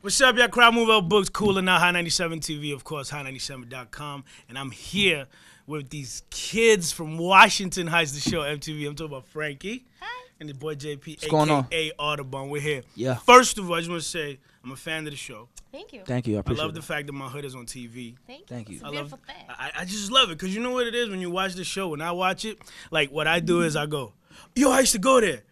What's up, y'all? Crowd Move Lboogs, cooling out High 97 TV, of course, high97.com. And I'm here with these kids from Washington Heights, the show MTV. I'm talking about Frankie. Hi. And the boy JP, a.k.a. Audubon. We're here. Yeah. First of all, I just want to say I'm a fan of the show. Thank you. Thank you. I appreciate it. I love the fact that my hood is on TV. Thank you. It's a beautiful thing. I just love it because you know what it is when you watch the show. When I watch it, like what I do is I go, yo, I used to go there.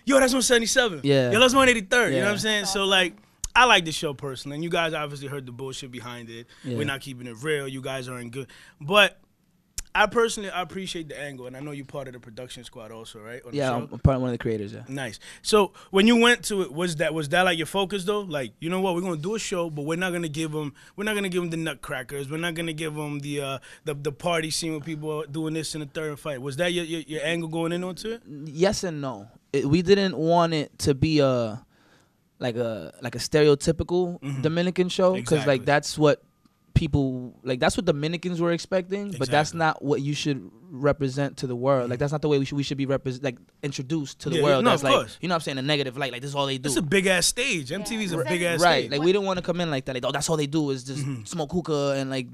Yo, that's 177. Yeah. Yo, that's 183rd. Yeah. You know what I'm saying? So, like, I like the show personally. And you guys obviously heard the bullshit behind it. Yeah. We're not keeping it real. You guys aren't good. But I personally appreciate the angle. And I know you're part of the production squad also, right? On the Yeah, show? I'm part of one of the creators, yeah. Nice. So, when you went to it, was that like your focus, though? Like, you know what? We're going to do a show, but we're not going to give them the nutcrackers. We're not going to give them the party scene with people doing this in the third fight. Was that your angle going into it? Yes and no. We didn't want it to be like a stereotypical Dominican show because like that's what people that's what Dominicans were expecting, but that's not what you should represent to the world. Like that's not the way we should be introduced to the world. No, that's of course. You know what I'm saying, a negative light. Like this is all they do. It's a big ass stage. MTV's a big ass right. stage. Like we didn't want to come in like that. Like, oh, that's all they do is just smoke hookah and like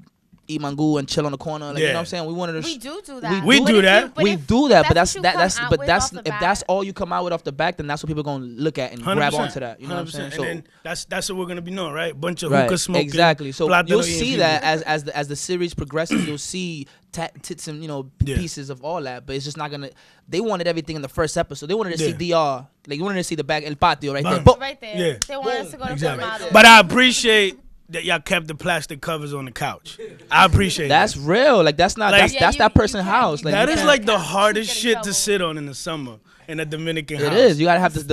eat mango and chill on the corner. Like you know what I'm saying? We wanted to. We do that. We do that. We do that, but that's if that's all you come out with off the back, then that's what people are gonna look at and 100%. grab onto that. You know what I'm saying? So and then that's what we're gonna be known, right? Bunch of hookah smoking. Exactly. So you'll see that people. as the series progresses, you'll see tits and pieces of all that, but it's just not gonna. They wanted everything in the first episode. They wanted to see DR, like they wanted to see the back El Patio right there. Right there. Yeah. They wanted us to go to the model. But I appreciate that y'all kept the plastic covers on the couch. I appreciate that's that. real. Like that's not like, that's that person's house. Like that is like the hardest shit to sit on in the summer in a Dominican house. It is. You gotta have the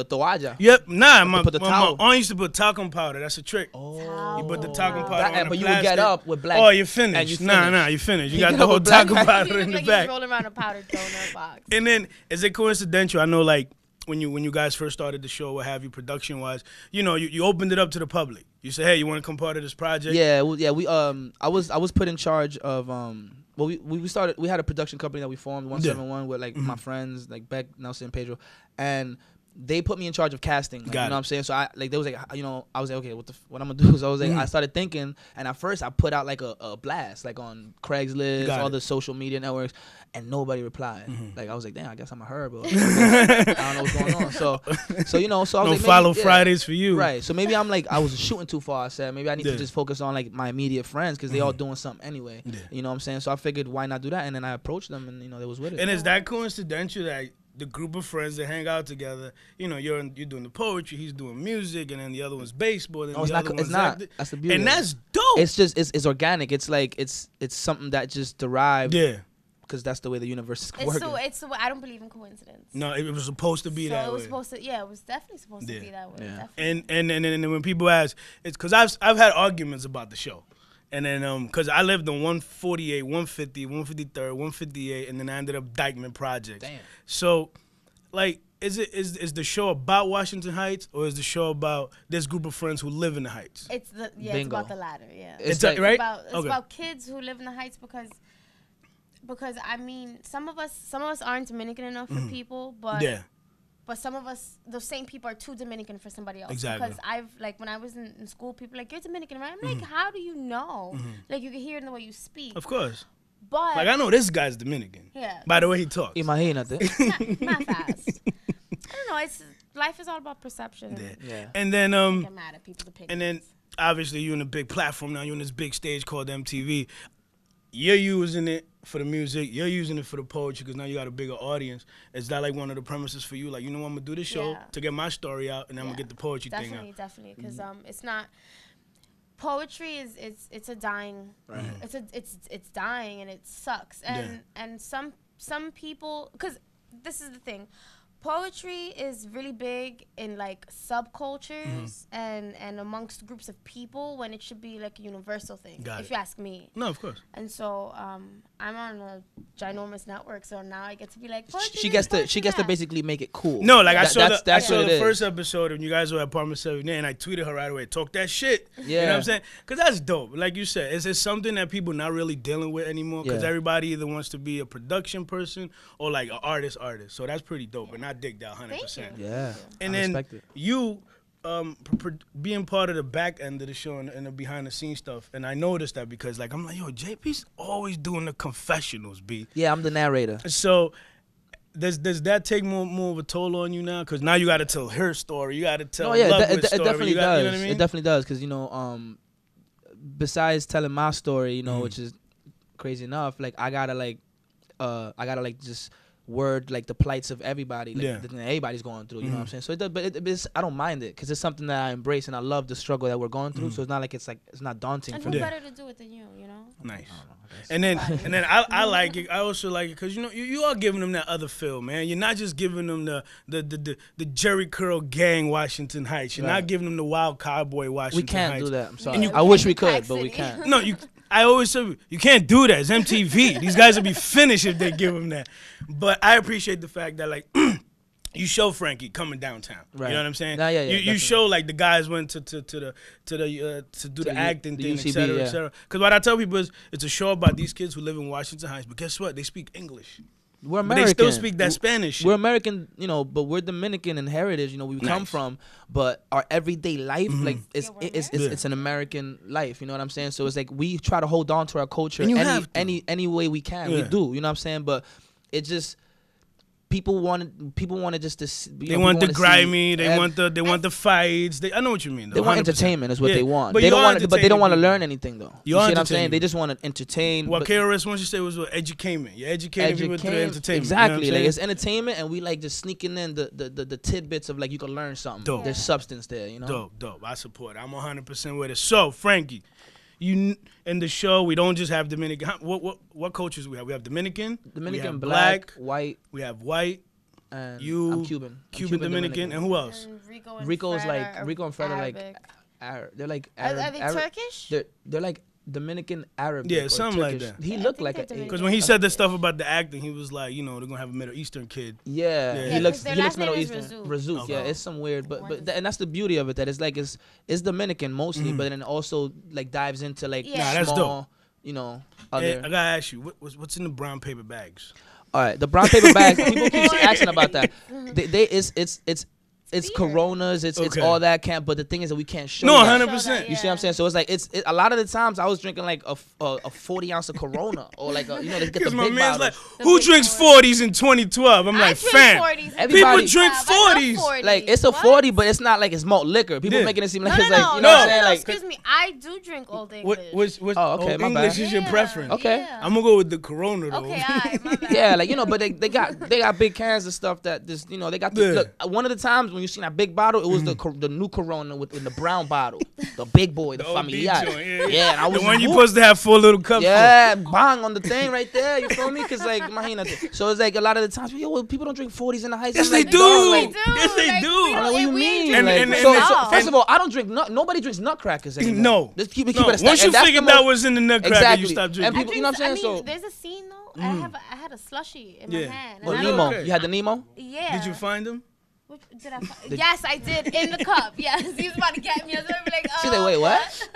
toalla. Yep. Nah, my aunt used to put talcum powder. That's a trick. Oh. You put the talcum powder on the but you plastic. would get up with black. Oh, you're finished. Nah, you finished. You got the whole talcum powder in the back. Rolling around a powdered donut box. And then, is it coincidental? I know, like when you guys first started the show, what have you, production wise, you opened it up to the public. You said, hey, you want to come part of this project? Yeah, we I was put in charge of well we started, we had a production company that we formed 171 with like my friends like Beck, Nelson, Pedro, and they put me in charge of casting. Like, you know what I'm saying? So I like, they was like, I was like, okay, what I'm gonna do? So I was like, I started thinking, and at first I put out like a blast, like on Craigslist, all the social media networks, and nobody replied. Like I was like, damn, I guess I'm a herb. But I don't know what's going on. So I was like, follow Fridays for you, right? So maybe I'm like, I was shooting too far. I said maybe I need to just focus on like my immediate friends because they all doing something anyway. You know what I'm saying? So I figured why not do that, and then I approached them, and they was with it. And is that coincidental that the group of friends that hang out together, you're doing the poetry, he's doing music, and then the other one's baseball, and the other one's not. That's the beauty. And that's dope. It's just it's organic. It's like it's something that just derived. Yeah. Because that's the way the universe is working. I don't believe in coincidence. No, it was supposed to be that way. It was supposed to. Yeah, it was definitely supposed to be that way. Yeah. And when people ask, it's because I've had arguments about the show. And then, because I lived on 148, 150, 153rd, 158, and then I ended up Dykeman Projects. Damn. So, like, is the show about Washington Heights, or is the show about this group of friends who live in the Heights? It's about the latter. Yeah, it's like, right. It's about kids who live in the Heights because I mean, some of us aren't Dominican enough for people, but some of us, those same people, are too Dominican for somebody else. Exactly. Because when I was in school, people were like, you're Dominican, right? I'm like, how do you know? Like, you can hear it in the way you speak. Of course. But like, I know this guy's Dominican. Yeah. By the way he talks. Imagínate. Not fast. I don't know. Life is all about perception. Yeah. And then get mad at people's opinions. and then obviously you're in a big platform now. You're in this big stage called MTV. You're using it for the music. You're using it for the poetry because now you got a bigger audience. Is that like one of the premises for you? Like, I'm going to do this show to get my story out, and then I'm going to get the poetry thing out. Definitely. Because it's not... Poetry it's a dying... Right. It's dying, and it sucks. And some people... Because this is the thing. Poetry is really big in like subcultures and amongst groups of people when it should be like a universal thing. If you ask me. No, of course. And so I'm on a ginormous network, so now I get to be like she gets to basically make it cool. No, like I saw the first first episode when you guys were at Apartment 7, and I tweeted her right away. Talk that shit. Yeah. You know what I'm saying? Because that's dope. Like you said, it's something that people not really dealing with anymore because everybody either wants to be a production person or like an artist. So that's pretty dope, and I dig that 100%. Yeah. And then you being part of the back end of the show and the behind the scenes stuff, and I noticed that because like I'm like, yo, JP's always doing the confessionals, B. Yeah, I'm the narrator. So does that take more of a toll on you now? Because now you got to tell her story, you got to tell. Oh yeah, Lovewood's it story. definitely does. You know what I mean? It definitely does because you know, besides telling my story, you know, which is crazy enough, like I gotta just word like the plights of everybody, like that everybody's going through. You know what I'm saying? So it's I don't mind it because it's something that I embrace and I love the struggle that we're going through. So it's not like it's not daunting. And for who me. better to do it than you? You know. Nice. And then I like it. I also like it because you know you are giving them that other feel, man. You're not just giving them the Jerry Curl gang Washington Heights. You're not giving them the wild cowboy Washington Heights. We can't do that. I'm sorry. And you I wish we could, but we can't. No, I always say you can't do that. It's MTV. These guys will be finished if they give them that. But I appreciate the fact that like you show Frankie coming downtown. Right. You know what I'm saying? Nah, yeah, you show like the guys went to do the acting thing, UCB, et cetera, yeah. et cetera. Because what I tell people is it's a show about these kids who live in Washington Heights. But guess what? They speak English. We're But American. they still speak that Spanish shit. We're American, you know, but we're Dominican in heritage. You know, we come from, but our everyday life, like, it's an American life. You know what I'm saying? So it's like we try to hold on to our culture any way we can. We do. You know what I'm saying? But it just people want just to. They want the grimy. They want the fights. I know what you mean. Though, they want 100%. entertainment is what they want. But they don't want, but they don't want to learn anything though. You see what I'm saying? They just want to entertain. What KRS wants you to say was educatement. You're educating people through entertainment. Exactly. You know like it's entertainment, and we like just sneaking in the tidbits of like you can learn something. Dope. There's substance there. You know. Dope. I support it. I'm 100% with it. So Frankie, you in the show we don't just have Dominican. What cultures we have? We have Dominican, Dominican, we have black, white. we have white. And You, I'm Cuban. Cuban Dominican, and who else? And Rico and Fred are like Arab. They're like Arab. Are they Turkish? They're like Dominican Arab. Yeah, something like Turkish. that. He looked like they're a. Because when he said the stuff about the acting, he was like, you know, they're gonna have a Middle Eastern kid. Yeah, Yeah, he looks their Middle last name is Eastern. Razouk. Razouk, yeah, it's some weird, but and that's the beauty of it. That it's like it's Dominican mostly, but then also like dives into like Nah, that's small, dope. you know. Hey, Other. I gotta ask you, what's in the brown paper bags? All right, the brown paper bag. People keep asking about that. It's Coronas. It's all that can't. But the thing is that we can't show. No, that. 100%. You see what I'm saying? So it's like a lot of the times I was drinking like a 40 ounce of Corona or like they get the Because big my man's bottles. like, who drinks 40s in 2012? I'm like, fam. Everybody- People drink 40s. Like it's a 40, but it's not like it's malt liquor. People making it seem like No, it's no, like no, you know what I'm saying? Like excuse me. I do drink Old English. Oh, okay, my English bad. is your preference. Okay. Yeah. I'm gonna go with the Corona though. Okay, alright, my bad. Yeah, like but they got big cans of stuff that just they got the look. One of the times when you seen that big bottle, it was the new Corona in the brown bottle, the big boy, the OD familiar. joint, Yeah, and I was the one you whoop. supposed to have 4 little cups. Yeah, bang on the thing right there. You feel me? Cause like so it's like a lot of the times, people don't drink 40s in the heights. Yes, I'm they like, do. dog, like, Yes, they do. I'm like, what you mean? And Like, so first of all, I don't drink. Nobody drinks nutcrackers anymore. No. Just keep it No, a stack. once you And that's figured the that most- was in the nutcracker, Exactly. you stopped And drinking. people, you know what I'm saying? So there's a scene though. I had a slushie in my hand. Well, And Nemo, okay. you had the Nemo. Yeah. Did you find him? Did I yes, I did in the cup. Yes, he was about to get me. I was like, She's like, wait, what?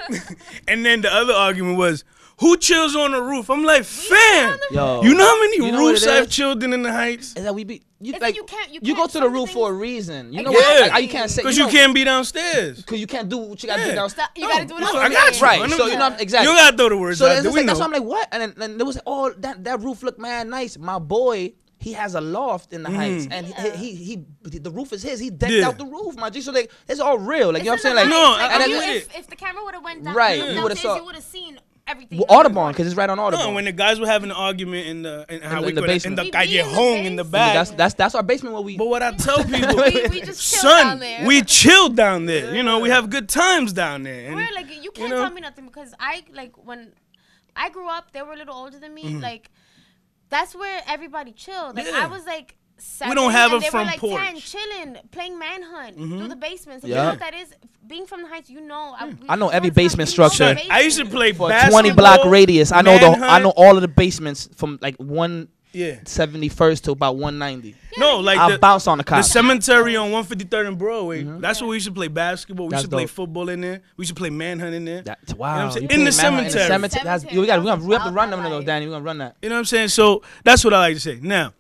And then the other argument was, who chills on the roof? I'm like, fam, Yo, you know how many you know what roofs it I've is? chilled in the Heights? Is that we be you It's like you can't- you go can't- to the some roof things- for a reason. You know Exactly. what? You can't say Because you can't be downstairs. because you can't do what you gotta do Yeah. downstairs. You gotta do it. No, on I the got day. you. Right. I know So you know exactly. You gotta throw the words So out that's there. like, We that's know. why I'm like, what? And then there was that roof looked mad nice. My boy, he has a loft in the Heights, and he the roof is his. He decked out the roof, my G. So like, it's all real. Like you know what I'm saying? Like, No, and I'm then- with it. If the camera would have went down, Right, downstairs, you would've saw- you would have seen everything. well, Audubon, because it's right on Audubon. No, when the guys were having an argument in how we in the could in basement. the We be in the callejón in the basement. back. That's our basement where we. But what I tell people, we just chill down son, there. we chill down there. You know, we have good times down there. And, We're like, you can't know? tell me nothing because when I grew up, they were a little older than me. Mm-hmm. Like, that's where everybody chilled. Like, Yeah. I was like 7. don't have and a they front were like porch. 10, chilling, playing manhunt through the basements. If Yeah. you know what that is, being from the Heights, you know. I know every once basement you know structure. the I used to play for a basketball, 20 block radius. I know manhunt. all of the basements from like Yeah. 171st to about 190. No, like I'll the, bounce on the the cop. cemetery on 153rd and Broadway. That's where we used to play basketball. We That's used to play dope. football in there. We used to play manhunt in there. Wow. You know what I'm saying? You In the play manhunt cemetery. That's, Cemetery. we have to run That them was though, Danny. We're gonna run that. You know what I'm saying? So that's what I like to say. Now,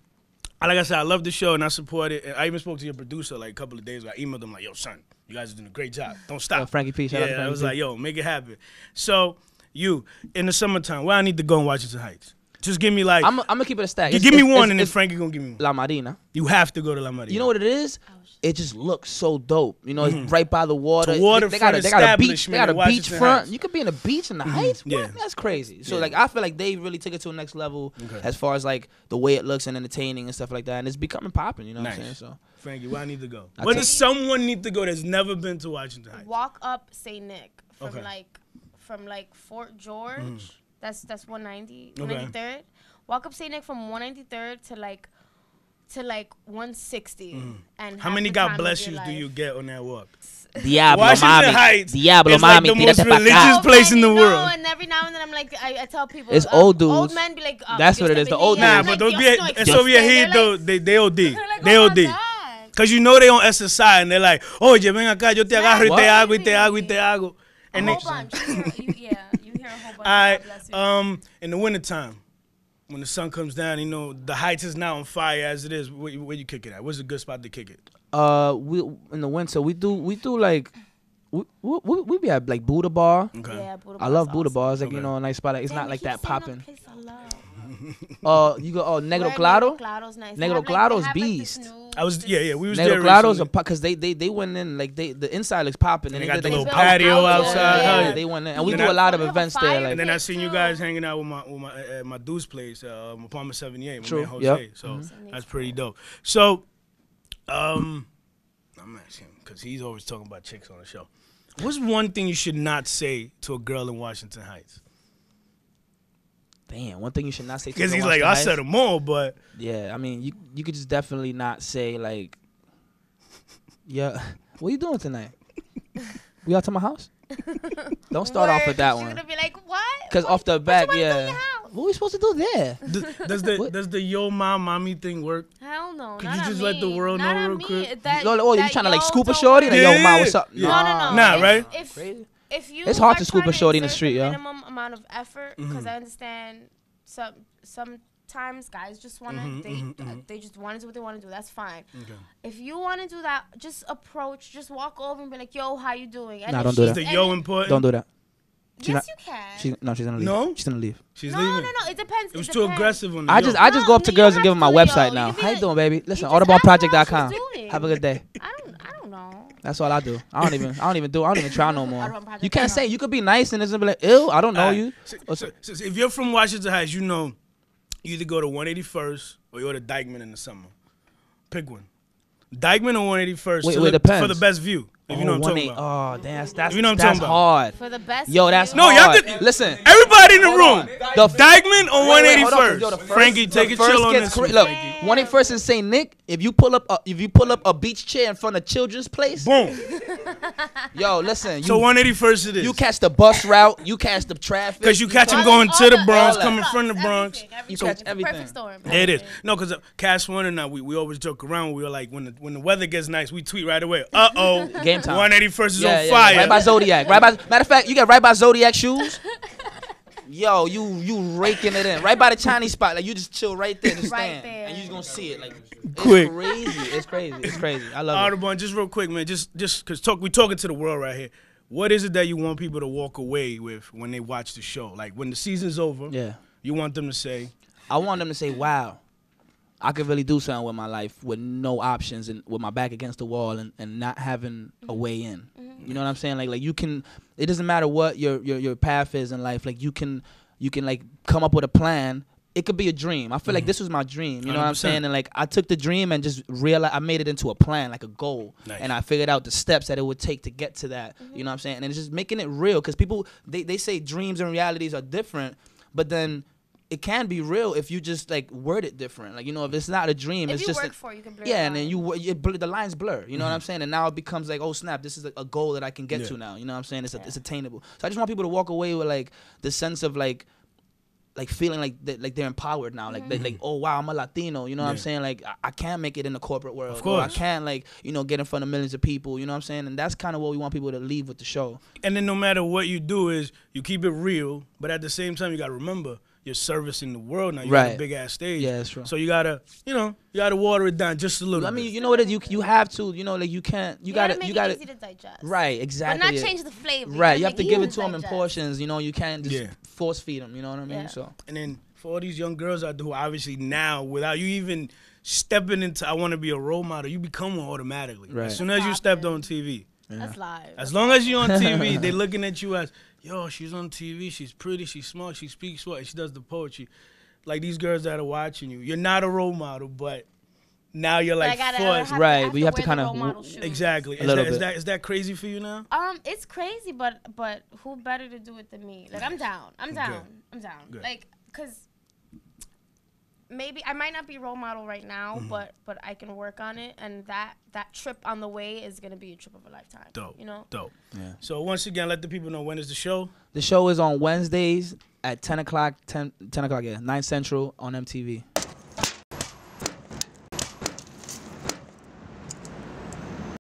like I said, I love the show and I support it. And I even spoke to your producer like a couple of days ago. I emailed him like, yo, son, You guys are doing a great job. Don't stop. Frankie P. Shout out to Yeah, Frankie I was P. like, yo, make it happen. So, you, in the summertime, where I need to go in Washington Heights? Just give me like... I'm gonna keep it a stack. Give me one, and then Frankie gonna give me one. La Marina. You have to go to La Marina. You know what it is? It just looks so dope. You know, it's right by the water. It's a waterfront they got a beach. They got a Washington beachfront. Heights. You could be in the beach in the Heights. What? Yeah. That's crazy. So Yeah. like, I feel like they really took it to the next level as far as like the way it looks and entertaining and stuff like that. And it's becoming popping. You know what I'm saying? So Frankie, where I need to go? Where does someone need to go that's never been to Washington Heights? Walk up St. Nick from Okay. from Fort George. That's 190, Okay. 193rd. Walk up St. Nick from 193rd to like 160. And How have many the God time of bless your yous do life. you get on that walk? Diablo Washington mami, Heights Diablo is like mami, the most tírate pa' religious acá. place in the No, world. and every now and then I'm like, I tell people, It's old dudes. Old men be like, That's what it is, the old Nah, dudes. but those Dios no be existe. esos They're viejitos, like- they OD. they're like, They oh my OD. God. Because you know they on SSI and they're like, oye, ven acá, yo te agarro y te hago y te hago y te hago. A And whole they, bunch. You hear a whole bunch. all right, God bless you. in the wintertime, when the sun comes down, you know, the Heights is now on fire as it is. Where you kick it at? Where's a good spot to kick it? We in the winter we do like we be at like Buddha Bar. Okay. Yeah, Buddha I love Bar's Buddha awesome. Bar. It's like, you Okay. know, a nice spot. Like, it's Damn, not like you that keep saying popping. place I love. You go Negro Where Claro. Negro Claro's nice. Negro They have, Claro's they have, beast. this new- I was, this- yeah, we was there Negro Claro's recently. because they went in like the inside looks popping And and they got did the like little built patio outdoor, outside. yeah. Hell yeah. They went in and we And do a then lot of They have a events there. fire Like, And then I seen you guys too. hanging out with my dude's place, apartment 78, my True. man Jose. Yep. So that's pretty dope. So, I'm asking because he's always talking about chicks on the show. What's one thing you should not say to a girl in Washington Heights? damn, one thing you should not say to Because the he's Washington like, I Heights- said them all, but Yeah, I mean, you could just definitely not say like, yeah, what you doing tonight? We out to my house? Don't start off with that She's one. gonna be like, what? Because off the back, What you wanna do in yeah. your house? What we supposed to do there? does does the yo mom mommy thing work? Hell no. Could not you on just let the me. world Not know on real me. quick? That, You that trying to like yo scoop a don't shorty? work. Like, yo, ma, what's up? Yeah. No. Nah, If- right? Crazy. If you It's hard are to scoop a trying shorty in the exert street, yeah. minimum amount of effort, because I understand sometimes guys just want to they just want to do what they want to do. That's fine. Okay. If you want to do that, just approach, just walk over and be like, "Yo, how you doing?" And Nah, if don't do she's- that. Is the and yo if- important? Don't do that. She's Yes, not- you can. She's gonna leave. No? She's gonna leave. She's no, leaving. no. It depends. It was it too depends. aggressive on the I yo. just go up to you girls don't and give them my have to do website yo. now. You can be How you like- doing, baby? you Listen, just ask her how audubonproject.com. she's doing. Have a good day. I don't know. That's all I do. I don't even try no more. Audubonproject.com. You can't say, you could be nice and it's gonna be like, ew, I don't know Alright. you. So if you're from Washington Heights, you know you either go to 181st or you go to Dykeman in the summer. Pick one. Dykeman or 181st Wait, to it look- depends. for the best view. If you know what I'm talking about. Oh, that's You know what I'm that's talking about. hard. For the best. Yo, that's view. No, y'all hard. could- Listen. Everybody in the Hold room. on. The Dykeman or Wait, hold on, 181st? yo, the first- Frankie, take the a first chill on gets this cra- one. Look, Frankie. 181st in St. Nick. If you pull up a beach chair in front of Children's Place, Boom. yo, listen. So 181st it is. You catch the bus route. You catch the traffic. Because you catch catch- them going to the Bronx, all coming that. from the Bronx. You So catch it's a everything. Perfect storm. There it is. No, because Cash One and I, we always joke around. We were like, when the weather gets nice, we tweet right away. Game time. 181st is Yeah, on yeah, fire. Right by Zodiac. Matter of fact, you get right by Zodiac shoes. Yo, you raking it in. Right by the Chinese spot. Like, you just chill right there, just Right stand. there. And you just gonna see it. Like, it's Quick. crazy. It's crazy. I love it. Audubon, just real quick, man. Just because we talking to the world right here. What is it that you want people to walk away with when they watch the show? Like, when the season's over, Yeah. you want them to say, I want them to say, wow, I could really do something with my life with no options and with my back against the wall and not having a way in. You know what I'm saying? Like you can, it doesn't matter what your path is in life. Like you can like come up with a plan. It could be a dream. I feel like this was my dream. You know what I'm 100%. saying? And like I took the dream and just realized I made it into a plan, like a goal. Nice. And I figured out the steps that it would take to get to that. You know what I'm saying? And it's just making it real because people, they say dreams and realities are different, but then it can be real if you just like word it different. Like, you know, if it's not a dream, If it's you just work for it, you can blur yeah, the and then line. the lines blur. You know what I'm saying? And now it becomes like, oh snap, this is a goal that I can get to now. You know what I'm saying? It's attainable. So I just want people to walk away with like the sense of like feeling like they're empowered now. Like like oh wow, I'm a Latino. You know what I'm saying? Like I can make it in the corporate world. Of Or I course. can like get in front of millions of people. You know what I'm saying? And that's kind of what we want people to leave with the show. and then no matter what you do is you keep it real, but at the same time you got to remember you're servicing the world now. You got a big ass stage. Yeah, that's true. So you gotta, water it down just a little. I mean, bit. you know what? You have to. You know, like you can't. You gotta make it easy to digest. Right, exactly. But not change the flavor. Right, you have to give it to them in portions. You know, you can't just force feed them. You know what I mean? Yeah. So. And then for all these young girls out there who obviously now, without you even stepping into, I want to be a role model, you become one automatically. Right. As soon as you stepped on TV. Yeah. That's live. As long as you're on TV, they looking at you as, yo, she's on TV, she's pretty, she's smart, she speaks well, and she does the poetry. Like these girls that are watching you, you're not a role model, but now you're like forced. Right, but you have to kind of exactly. Is that crazy for you now? It's crazy, but who better to do it than me? Like I'm down. Good. Like, cause maybe I might not be role model right now, but I can work on it, and that trip on the way is gonna be a trip of a lifetime. Dope. You know. Dope. Yeah. So once again, let the people know, when is the show? The show is on Wednesdays at 10 o'clock, 9 Central on MTV.